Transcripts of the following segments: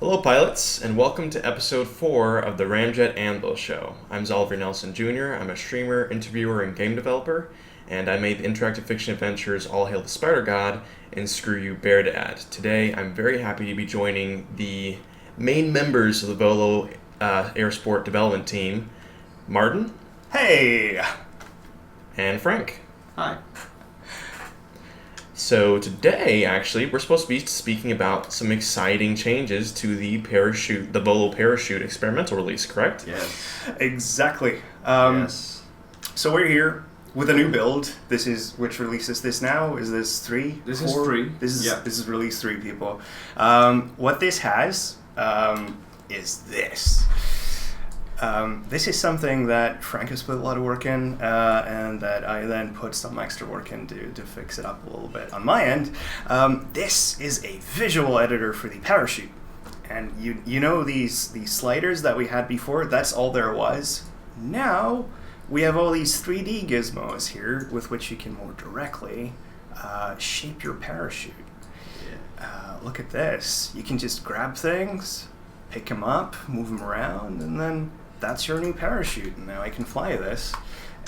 Hello, pilots, and welcome to episode 4 of the Ramjet Anvil show. I'm Xalavier Nelson Jr. I'm a streamer, interviewer, and game developer, and I made the interactive fiction adventures All Hail the Spider God and Screw You Bear Dad. Today, I'm very happy to be joining the main members of the Volo Airsport development team, Martin. Hey! And Frank. Hi. So today, actually, we're supposed to be speaking about some exciting changes to the Volo parachute experimental release, correct? Yes. Exactly. Yes. So we're here with a new build. Which release is this now? Is this 3? This 4? is 3. This is release 3, people. What this has is this. This is something that Frank has put a lot of work in, and that I then put some extra work in to fix it up a little bit on my end. This is a visual editor for the parachute. And you know these sliders that we had before? That's all there was. Now we have all these 3D gizmos here with which you can more directly shape your parachute. Yeah. Look at this. You can just grab things, pick them up, move them around, and then that's your new parachute. And now I can fly this.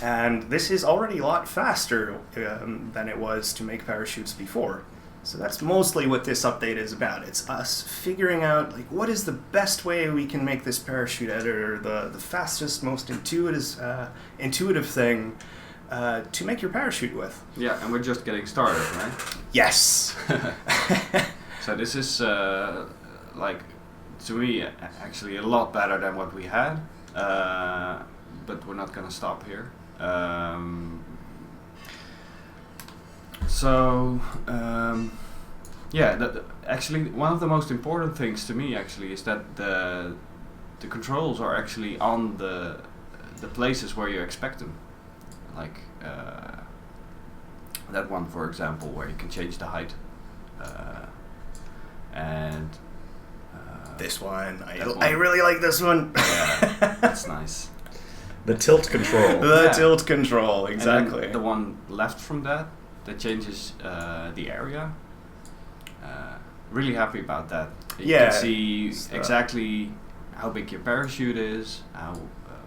And this is already a lot faster than it was to make parachutes before. So that's mostly what this update is about. It's us figuring out what is the best way we can make this parachute editor the fastest, most intuitive thing to make your parachute with. Yeah, and we're just getting started, right? Yes. So this is to me actually a lot better than what we had, but we're not gonna stop here. Actually one of the most important things to me actually is that the controls are actually on the places where you expect them, like that one, for example, where you can change the height, and this one, that one. I really like this one. Yeah, that's nice. The tilt control. The Yeah. tilt control, exactly. And then the one left from that changes the area. Really happy about that. You can see exactly how big your parachute is, how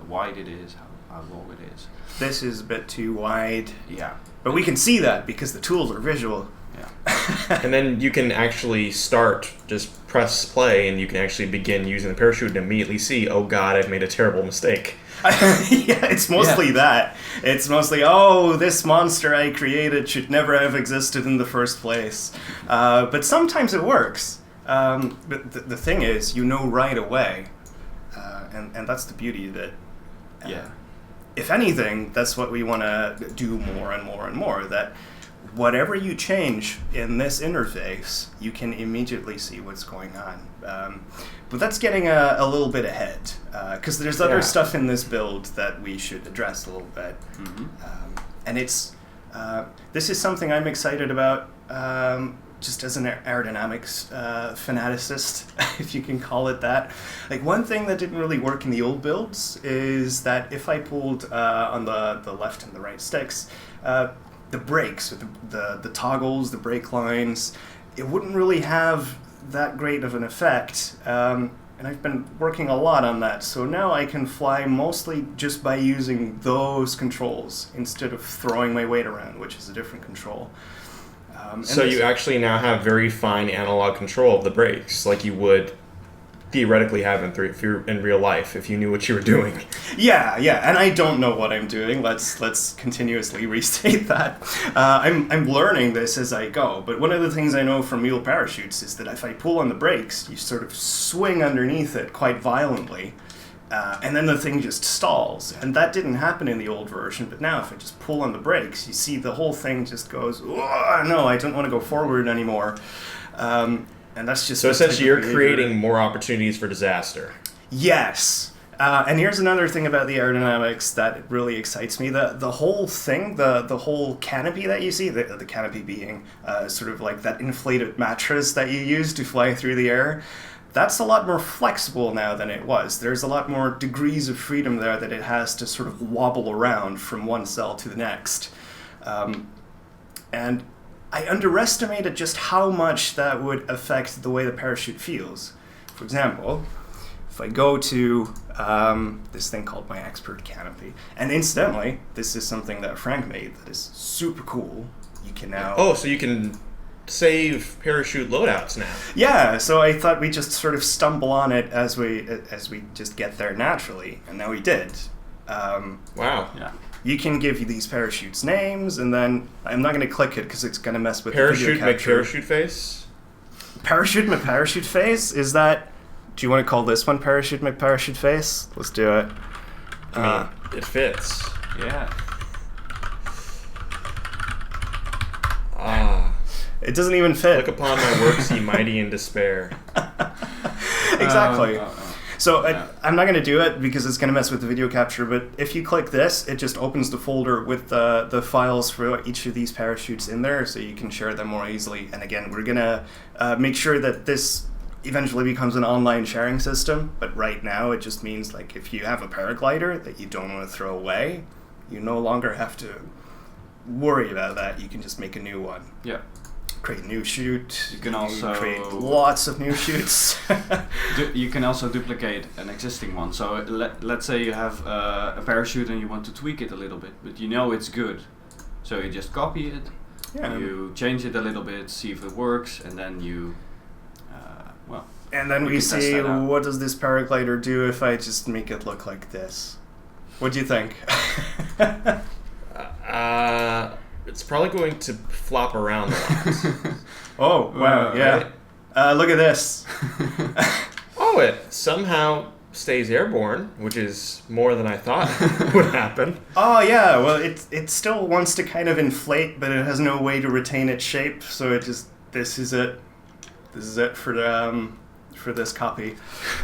wide it is, how long it is. This is a bit too wide. Yeah. But we can see that because the tools are visual. Yeah. And then you can actually just press play, and you can actually begin using the parachute and immediately see, oh god, I've made a terrible mistake. Yeah, it's mostly that. It's mostly, this monster I created should never have existed in the first place. But sometimes it works. But the thing is, you know right away. And that's the beauty of it. Yeah. If anything, that's what we want to do more and more and more, that whatever you change in this interface, you can immediately see what's going on. But that's getting a little bit ahead, because there's other stuff in this build that we should address a little bit. Mm-hmm. And this is something I'm excited about, just as an aerodynamics fanaticist, if you can call it that. One thing that didn't really work in the old builds is that if I pulled on the left and the right sticks, the brakes, the toggles, the brake lines, it wouldn't really have that great of an effect. And I've been working a lot on that, so now I can fly mostly just by using those controls instead of throwing my weight around, which is a different control. So you actually now have very fine analog control of the brakes, like you would theoretically have in real life if you knew what you were doing. Yeah, and I don't know what I'm doing. Let's continuously restate that. I'm learning this as I go, but one of the things I know from mule parachutes is that if I pull on the brakes, you sort of swing underneath it quite violently, and then the thing just stalls. And that didn't happen in the old version, but now if I just pull on the brakes, you see the whole thing just goes, oh, no, I don't want to go forward anymore. And that's just so essentially you're creating more opportunities for disaster. Yes. And here's another thing about the aerodynamics that really excites me. The whole thing, the whole canopy that you see, the canopy being sort of like that inflated mattress that you use to fly through the air, that's a lot more flexible now than it was. There's a lot more degrees of freedom there that it has to sort of wobble around from one cell to the next. And I underestimated just how much that would affect the way the parachute feels. For example, if I go to this thing called my expert canopy, and incidentally, this is something that Frank made that is super cool. You can now... Oh, so you can save parachute loadouts now. Yeah, so I thought we'd just sort of stumble on it as we just get there naturally, and now we did. Wow. Yeah. You can give these parachutes names, and then I'm not going to click it because it's going to mess with the video capture. Parachute face? Parachute McParachute face? Is that... Do you want to call this one Parachute McParachute face? Let's do it. I mean, it fits. Yeah. It doesn't even fit. Look upon my works, ye mighty in despair. Exactly. So Yeah. I'm not going to do it because it's going to mess with the video capture, but if you click this, it just opens the folder with the files for each of these parachutes in there, so you can share them more easily. And again, we're going to make sure that this eventually becomes an online sharing system, but right now it just means like if you have a paraglider that you don't want to throw away, you no longer have to worry about that. You can just make a new one. Yeah. Create a new chute. You can also create lots of new chutes. You can also duplicate an existing one. So let's say you have a parachute and you want to tweak it a little bit, but you know it's good. So you just copy it, you change it a little bit, see if it works, and then you, and then we see what does this paraglider do if I just make it look like this. What do you think? It's probably going to flop around a lot. Oh, wow, yeah. Right? Look at this. Oh, it somehow stays airborne, which is more than I thought would happen. Oh, yeah, well, it still wants to kind of inflate, but it has no way to retain its shape, so it just, this is it for this copy.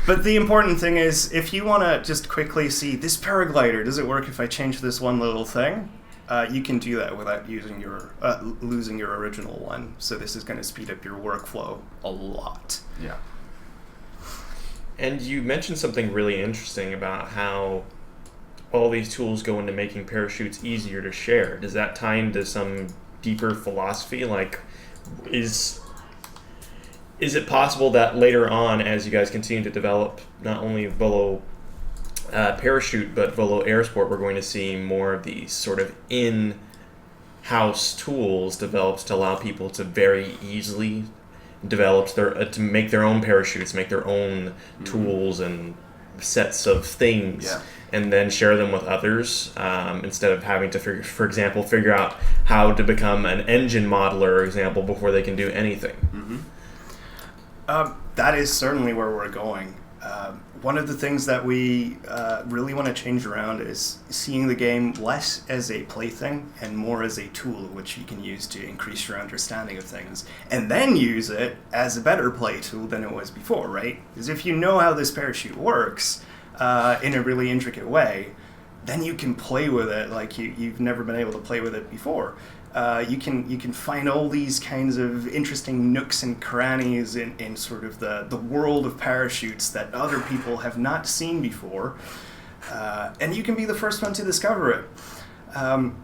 But the important thing is, if you want to just quickly see this paraglider, does it work if I change this one little thing? You can do that without using losing your original one. So this is going to speed up your workflow a lot. Yeah. And you mentioned something really interesting about how all these tools go into making parachutes easier to share. Does that tie into some deeper philosophy? Like, is it possible that later on, as you guys continue to develop not only Volo Parachute, but Volo Airsport, we're going to see more of these sort of in-house tools developed to allow people to very easily develop to make their own parachutes, make their own tools and sets of things, and then share them with others instead of having to, for example, figure out how to become an engine modeler, for example, before they can do anything. That is certainly where we're going. One of the things that we really want to change around is seeing the game less as a plaything and more as a tool which you can use to increase your understanding of things, and then use it as a better play tool than it was before, right? Because if you know how this parachute works in a really intricate way, then you can play with it like you've never been able to play with it before. You can find all these kinds of interesting nooks and crannies in sort of the world of parachutes that other people have not seen before, and you can be the first one to discover it. And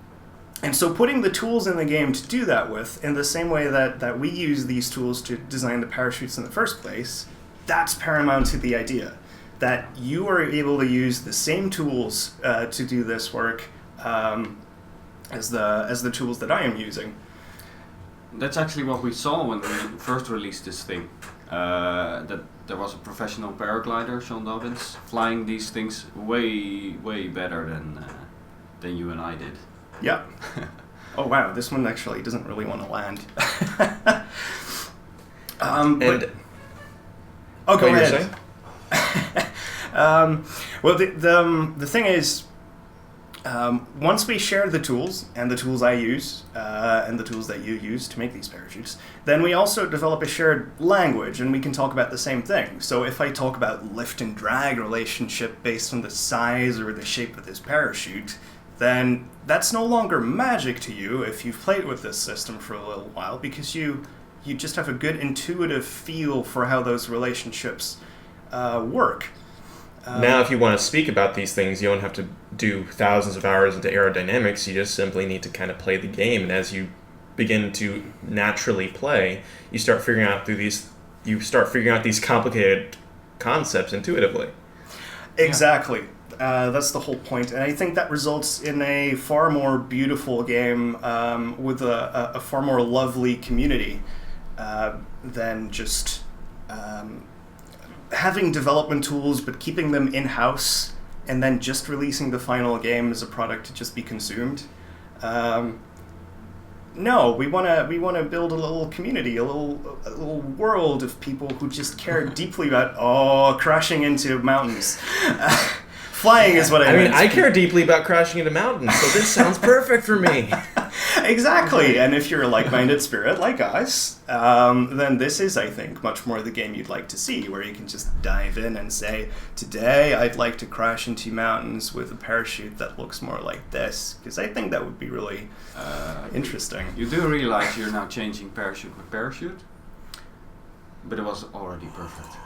so putting the tools in the game to do that with, in the same way that we use these tools to design the parachutes in the first place, that's paramount to the idea. That you are able to use the same tools to do this work as the tools that I am using. That's actually what we saw when we first released this thing. That there was a professional paraglider, Sean Dobbins, flying these things way better than you and I did. Yeah. Oh wow, this one actually doesn't really want to land. Go ahead. Well, the thing is, once we share the tools, and the tools I use, and the tools that you use to make these parachutes, then we also develop a shared language, and we can talk about the same thing. So if I talk about lift and drag relationship based on the size or the shape of this parachute, then that's no longer magic to you if you've played with this system for a little while, because you just have a good intuitive feel for how those relationships work. Now, if you want to speak about these things, you don't have to do thousands of hours into aerodynamics. You just simply need to kind of play the game. And as you begin to naturally play, you start figuring out these complicated concepts intuitively. Exactly. That's the whole point. And I think that results in a far more beautiful game with a far more lovely community than just having development tools but keeping them in-house and then just releasing the final game as a product to just be consumed. No, we want to build a little community, a little world of people who just care deeply about crashing into mountains. Flying is what I meant. mean, I care deeply about crashing into mountains, so this sounds perfect for me. Exactly, and if you're a like-minded spirit like us, then this is, I think, much more the game you'd like to see, where you can just dive in and say, today I'd like to crash into mountains with a parachute that looks more like this, because I think that would be really interesting. You do realize you're now changing parachute with parachute, but it was already perfect.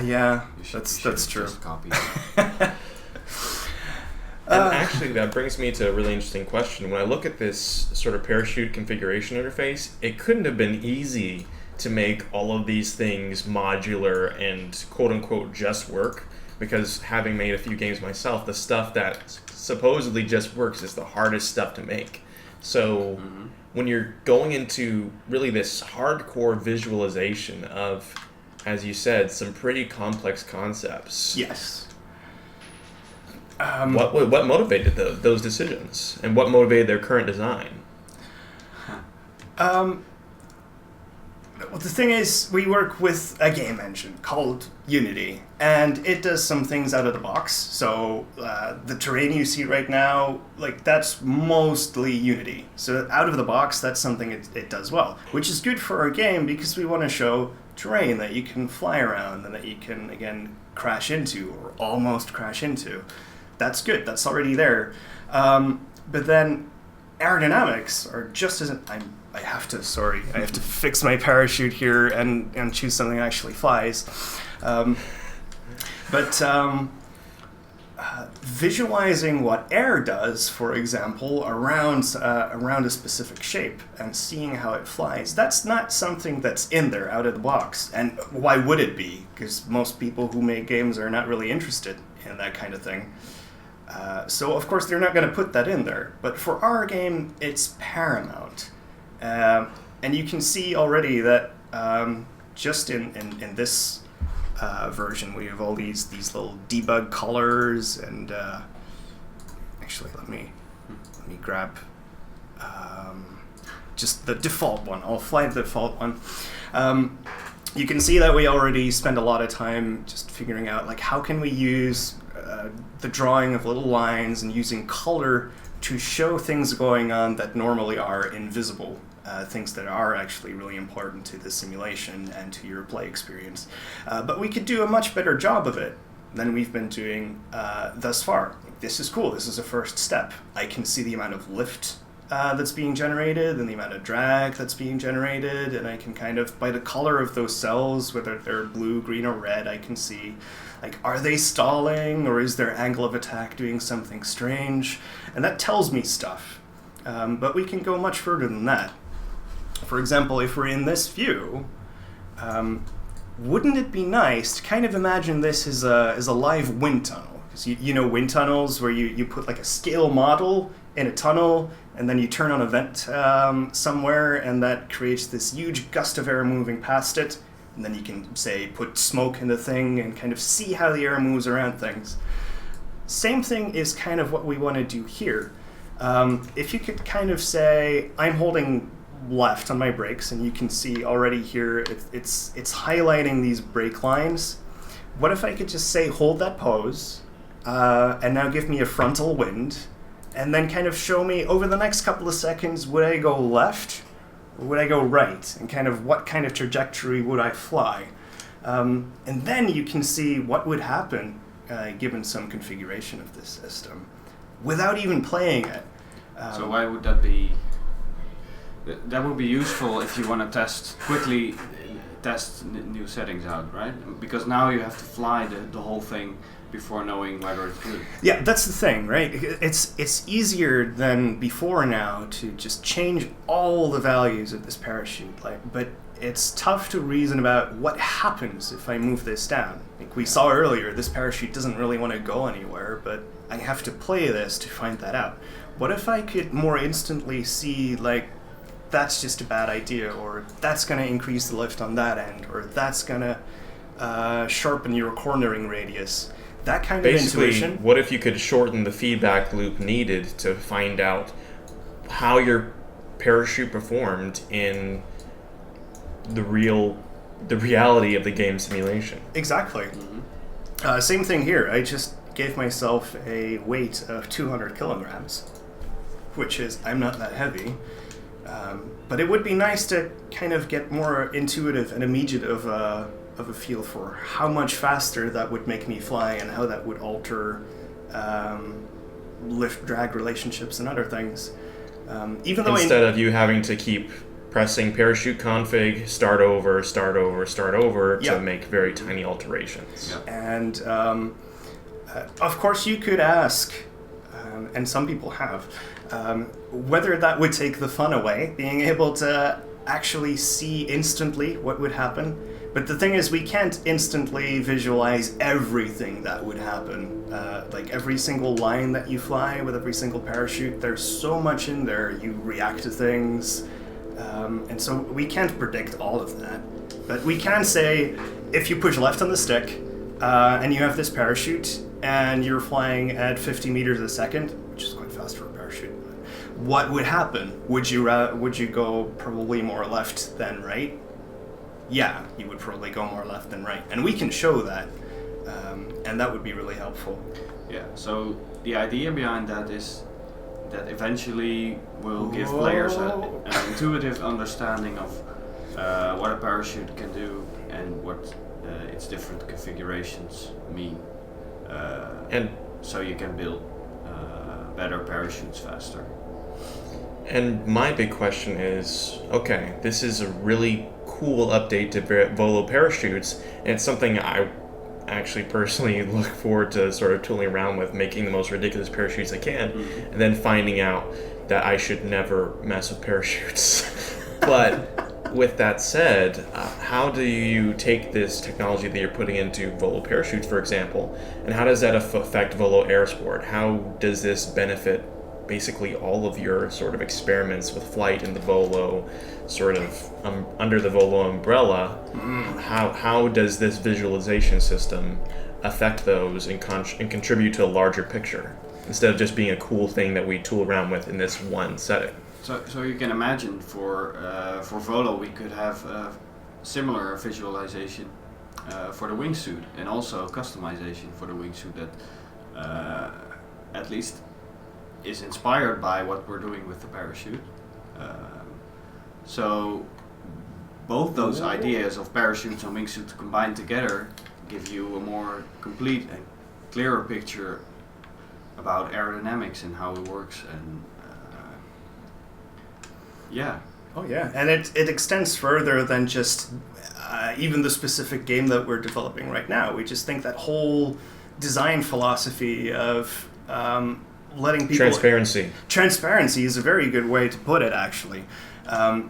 Yeah, that's true. Just copy. And actually, that brings me to a really interesting question. When I look at this sort of parachute configuration interface, it couldn't have been easy to make all of these things modular and quote-unquote just work, because having made a few games myself, the stuff that supposedly just works is the hardest stuff to make. So when you're going into really this hardcore visualization of, as you said, some pretty complex concepts. Yes. What motivated those decisions, and what motivated their current design? Well, the thing is, we work with a game engine called Unity, and it does some things out of the box. So the terrain you see right now, like, that's mostly Unity. So out of the box, that's something it does well, which is good for our game because we want to show terrain that you can fly around and that you can, again, crash into or almost crash into. That's good. That's already there. But then aerodynamics are just as... I have to fix my parachute here and choose something that actually flies. Visualizing what air does, for example, around a specific shape and seeing how it flies, that's not something that's in there out of the box. And why would it be? Because most people who make games are not really interested in that kind of thing. So, of course, they're not going to put that in there. But for our game, it's paramount. And you can see already that just in this version, we have all these little debug colors. And actually, let me grab just the default one. I'll fly the default one. You can see that we already spend a lot of time just figuring out, like, how can we use the drawing of little lines and using color to show things going on that normally are invisible, things that are actually really important to the simulation and to your play experience. But we could do a much better job of it than we've been doing thus far. This is cool. This is a first step. I can see the amount of lift that's being generated and the amount of drag that's being generated, and I can kind of, by the color of those cells, whether they're blue, green, or red, I can see, like, are they stalling, or is their angle of attack doing something strange? And that tells me stuff. But we can go much further than that. For example, if we're in this view, wouldn't it be nice to kind of imagine this as a live wind tunnel? Because you know wind tunnels where you put like a scale model in a tunnel, and then you turn on a vent somewhere, and that creates this huge gust of air moving past it, and then you can, say, put smoke in the thing and kind of see how the air moves around things. Same thing is kind of what we want to do here. If you could kind of say, I'm holding left on my brakes, and you can see already here it's highlighting these brake lines. What if I could just say, hold that pose, and now give me a frontal wind, and then kind of show me over the next couple of seconds, would I go left or would I go right? And kind of what kind of trajectory would I fly? And then you can see what would happen given some configuration of this system without even playing it. So why would that be? That would be useful if you want to quickly test new settings out, right? Because now you have to fly the whole thing before knowing whether it's good. Yeah, that's the thing, right? It's easier than before now to just change all the values of this parachute. But it's tough to reason about what happens if I move this down. Like we saw earlier, this parachute doesn't really want to go anywhere, but I have to play this to find that out. What if I could more instantly see, like, that's just a bad idea, or that's going to increase the lift on that end, or that's going to sharpen your cornering radius? That kind of intuition. What if you could shorten the feedback loop needed to find out how your parachute performed in the reality of the game simulation? Exactly. Mm-hmm. Same thing here. I just gave myself a weight of 200 kilograms, which is, I'm not that heavy. But it would be nice to kind of get more intuitive and immediate of a feel for how much faster that would make me fly and how that would alter lift-drag relationships and other things. Instead of you having to keep pressing parachute config, start over to make very tiny alterations. Yep. And of course you could ask, and some people have, whether that would take the fun away, being able to actually see instantly what would happen. But the thing is, we can't instantly visualize everything that would happen. Like every single line that you fly with every single parachute, there's so much in there. You react to things. And so we can't predict all of that. But we can say, if you push left on the stick, and you have this parachute, and you're flying at 50 meters a second, which is quite fast for a parachute, what would happen? Would you go probably more left than right? Yeah, you would probably go more left than right. And we can show that, and that would be really helpful. Yeah, so the idea behind that is that eventually we'll give players an intuitive understanding of what a parachute can do and what its different configurations mean. And so you can build better parachutes faster. And my big question is, okay, this is a really cool update to Volo parachutes, and it's something I actually personally look forward to sort of tooling around with, making the most ridiculous parachutes I can, and then finding out that I should never mess with parachutes. But with that said, how do you take this technology that you're putting into Volo parachutes, for example, and how does that affect Volo Airsport? How does this benefit basically all of your sort of experiments with flight in the Volo, sort of under the Volo umbrella? How does this visualization system affect those and contribute to a larger picture, instead of just being a cool thing that we tool around with in this one setting? So you can imagine for Volo we could have similar visualization for the wingsuit, and also customization for the wingsuit that at least is inspired by what we're doing with the parachute. So both those ideas of parachutes and wingsuits combined together give you a more complete and clearer picture about aerodynamics and how it works. And and it extends further than just even the specific game that we're developing right now. We just think that whole design philosophy of letting people... Transparency is a very good way to put it, actually. The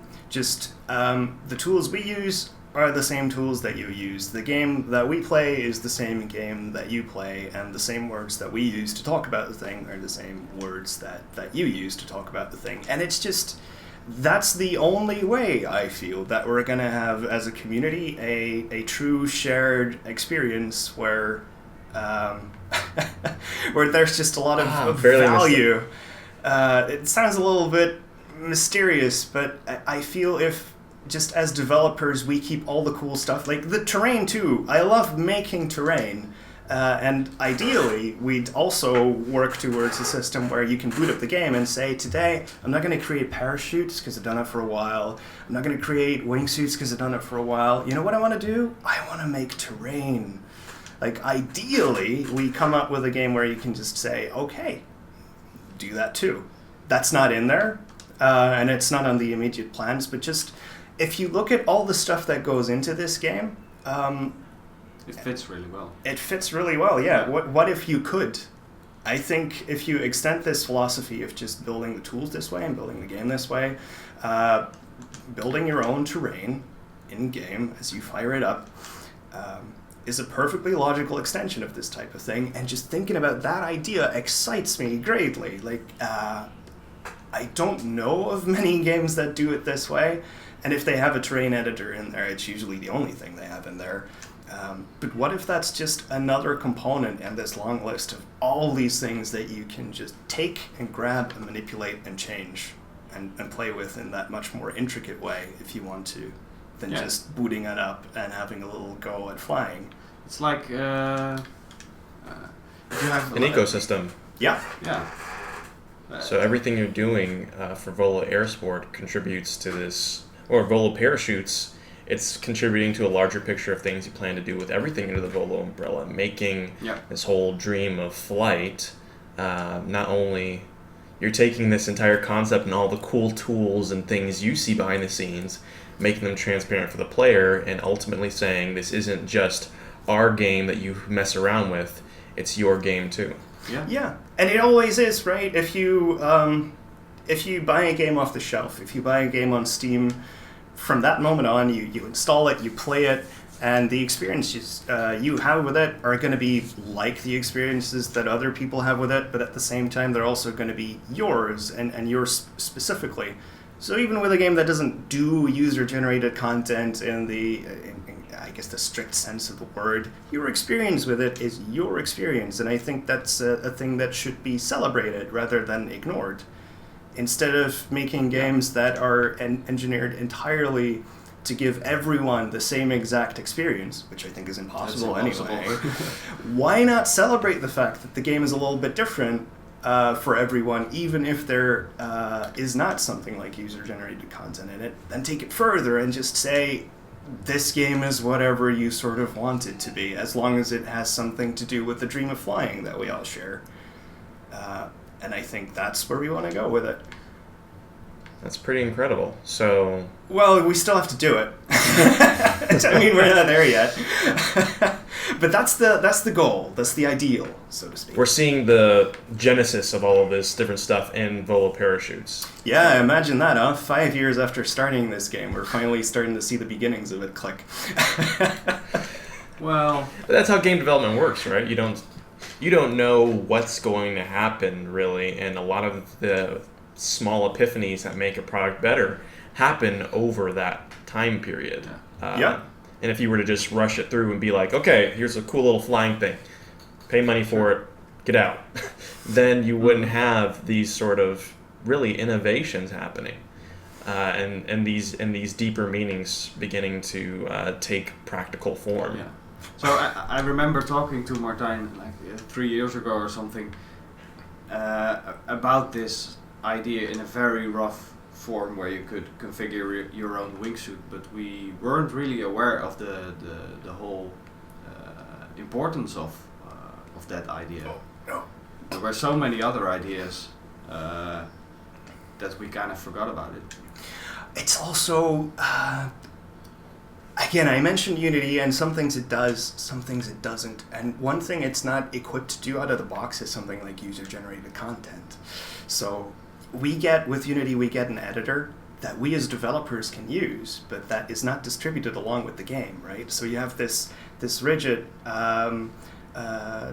tools we use are the same tools that you use. The game that we play is the same game that you play, and the same words that we use to talk about the thing are the same words that you use to talk about the thing. And it's just... that's the only way, I feel, that we're going to have, as a community, a true shared experience where... where there's just a lot of value. It sounds a little bit mysterious, but I feel if just as developers we keep all the cool stuff, like the terrain too. I love making terrain, and ideally we'd also work towards a system where you can boot up the game and say, today I'm not going to create parachutes because I've done it for a while. I'm not going to create wingsuits because I've done it for a while. You know what I want to do? I want to make terrain. Like, ideally, we come up with a game where you can just say, okay, do that too. That's not in there, and it's not on the immediate plans, but just, if you look at all the stuff that goes into this game... it fits really well. It fits really well, yeah. What if you could? I think if you extend this philosophy of just building the tools this way and building the game this way, building your own terrain, in-game as you fire it up is a perfectly logical extension of this type of thing, and just thinking about that idea excites me greatly. Like, I don't know of many games that do it this way, and if they have a terrain editor in there, it's usually the only thing they have in there. But what if that's just another component in this long list of all these things that you can just take and grab and manipulate and change and play with in that much more intricate way if you want to, than just booting it up and having a little go at flying. It's like if you have an ecosystem. Yeah. Yeah. So everything you're doing for Volo Airsport contributes to this, or Volo Parachutes, it's contributing to a larger picture of things you plan to do with everything under the Volo umbrella, making this whole dream of flight. Not only you're taking this entire concept and all the cool tools and things you see behind the scenes, making them transparent for the player, and ultimately saying this isn't just our game that you mess around with, it's your game too. Yeah, and it always is, right? If you buy a game off the shelf, if you buy a game on Steam, from that moment on, you install it, you play it, and the experiences you have with it are going to be like the experiences that other people have with it, but at the same time, they're also going to be yours, and yours specifically. So even with a game that doesn't do user-generated content in I guess the strict sense of the word, your experience with it is your experience, and I think that's a thing that should be celebrated rather than ignored. Instead of making games that are engineered entirely to give everyone the same exact experience, which I think is impossible anyway, why not celebrate the fact that the game is a little bit different for everyone, even if there is not something like user-generated content in it, then take it further and just say, this game is whatever you sort of want it to be, as long as it has something to do with the dream of flying that we all share. And I think that's where we want to go with it. That's pretty incredible. So, well, we still have to do it. I mean, we're not there yet. But that's the goal. That's the ideal, so to speak. We're seeing the genesis of all of this different stuff in Volo Parachutes. Yeah, imagine that, huh? 5 years after starting this game, we're finally starting to see the beginnings of it click. Well, but that's how game development works, right? You don't know what's going to happen, really, and a lot of the small epiphanies that make a product better happen over that time period. And if you were to just rush it through and be like, okay, here's a cool little flying thing, pay money for it, get out, then you wouldn't have these sort of really innovations happening, and these deeper meanings beginning to take practical form. Yeah. So I remember talking to Martijn like 3 years ago or something about this idea in a very rough form where you could configure your own wingsuit, but we weren't really aware of the whole importance of that idea. Oh, no. There were so many other ideas that we kind of forgot about it. It's also again, I mentioned Unity, and some things it does, some things it doesn't. And one thing it's not equipped to do out of the box is something like user-generated content. So with Unity, we get an editor that we as developers can use, but that is not distributed along with the game, right? So you have this rigid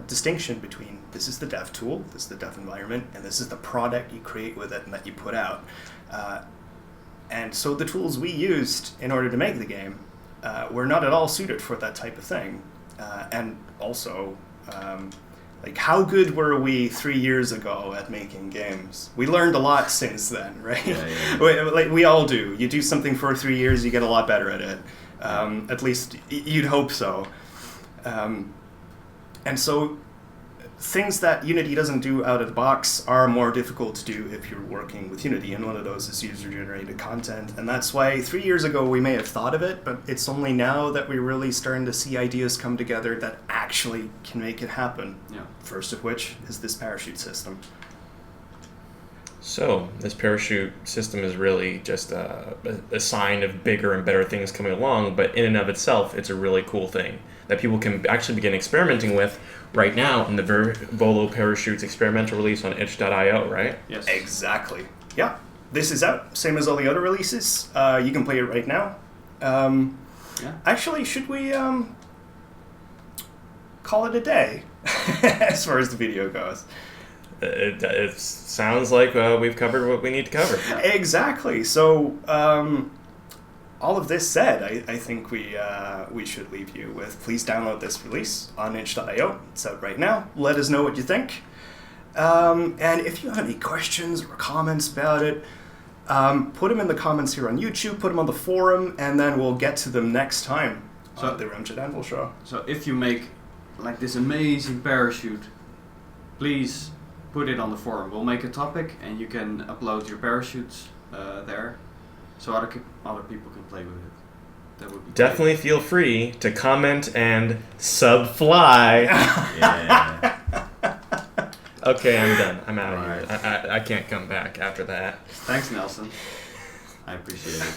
distinction between this is the dev tool, this is the dev environment, and this is the product you create with it and that you put out. And so the tools we used in order to make the game were not at all suited for that type of thing. And also, like, how good were we 3 years ago at making games? We learned a lot since then, right? Yeah. We all do. You do something for 3 years, you get a lot better at it. At least you'd hope so. And so things that Unity doesn't do out of the box are more difficult to do if you're working with Unity, and one of those is user-generated content. And that's why 3 years ago we may have thought of it, but it's only now that we're really starting to see ideas come together that actually can make it happen. Yeah. First of which is this parachute system. So this parachute system is really just a sign of bigger and better things coming along, but in and of itself, it's a really cool thing that people can actually begin experimenting with right now in the Volo Parachutes experimental release on itch.io, right? Yes. Exactly. Yeah. This is out, same as all the other releases. You can play it right now. Yeah. Actually, should we call it a day as far as the video goes? It sounds like we've covered what we need to cover. Exactly. So, all of this said, I think we should leave you with, please download this release on itch.io. It's out right now. Let us know what you think. And if you have any questions or comments about it, put them in the comments here on YouTube, put them on the forum, and then we'll get to them next time on the Ramjet Anvil show. So if you make like this amazing parachute, please put it on the forum. We'll make a topic and you can upload your parachutes there so other people can play with it. That would be Definitely feel free to comment and sub-fly. Yeah. Okay, I'm done. I'm out of All here. I can't come back after that. Thanks, Nelson. I appreciate it.